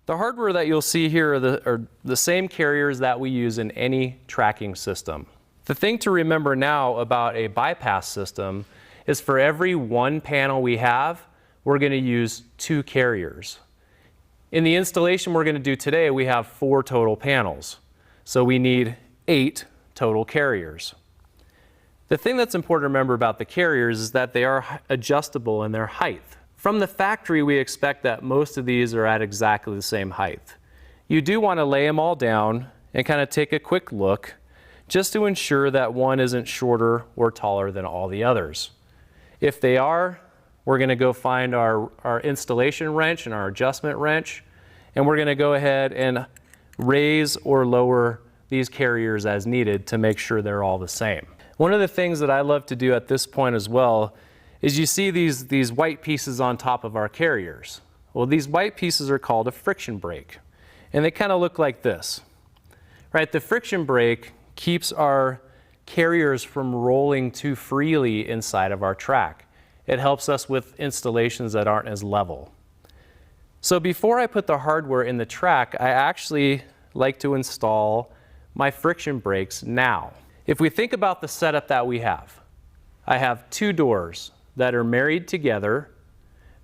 The hardware that you'll see here are the same carriers that we use in any tracking system. The thing to remember now about a bypass system is for every one panel we have, we're going to use 2 carriers. In the installation we're going to do today, we have 4 total panels. So we need 8 total carriers. The thing that's important to remember about the carriers is that they are adjustable in their height. From the factory, we expect that most of these are at exactly the same height. You do want to lay them all down and kind of take a quick look just to ensure that one isn't shorter or taller than all the others. If they are, we're going to go find our installation wrench and our adjustment wrench, and we're going to go ahead and raise or lower these carriers as needed to make sure they're all the same. One of the things that I love to do at this point as well is you see these white pieces on top of our carriers. Well, these white pieces are called a friction brake, and they kind of look like this. Right? The friction brake keeps our carriers from rolling too freely inside of our track. It helps us with installations that aren't as level. So before I put the hardware in the track, I actually like to install my friction brakes now. If we think about the setup that we have, I have 2 doors that are married together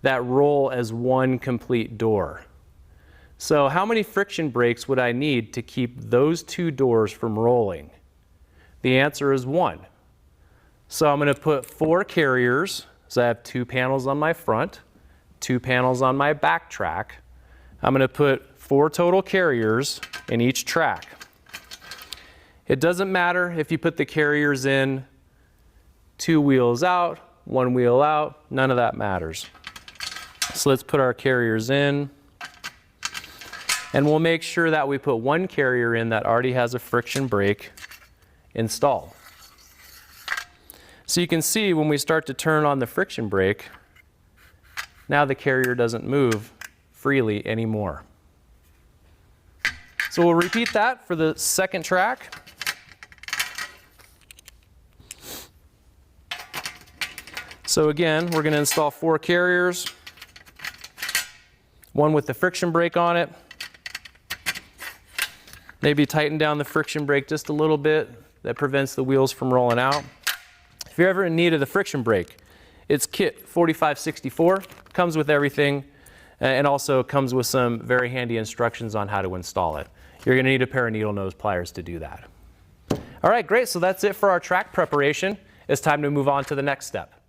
that roll as one complete door. So how many friction brakes would I need to keep those 2 doors from rolling? The answer is 1. So I'm going to put 4 carriers. So I have 2 panels on my front, 2 panels on my back track. I'm going to put 4 total carriers in each track. It doesn't matter if you put the carriers in 2 wheels out, 1 wheel out, none of that matters. So let's put our carriers in, and we'll make sure that we put 1 carrier in that already has a friction brake installed. So you can see when we start to turn on the friction brake, now the carrier doesn't move freely anymore. So we'll repeat that for the second track. So again, we're going to install 4 carriers, 1 with the friction brake on it. Maybe tighten down the friction brake just a little bit. That prevents the wheels from rolling out. If you're ever in need of the friction brake, it's kit 4564, comes with everything, and also comes with some very handy instructions on how to install it. You're going to need a pair of needle nose pliers to do that. All right, great. So that's it for our track preparation. It's time to move on to the next step.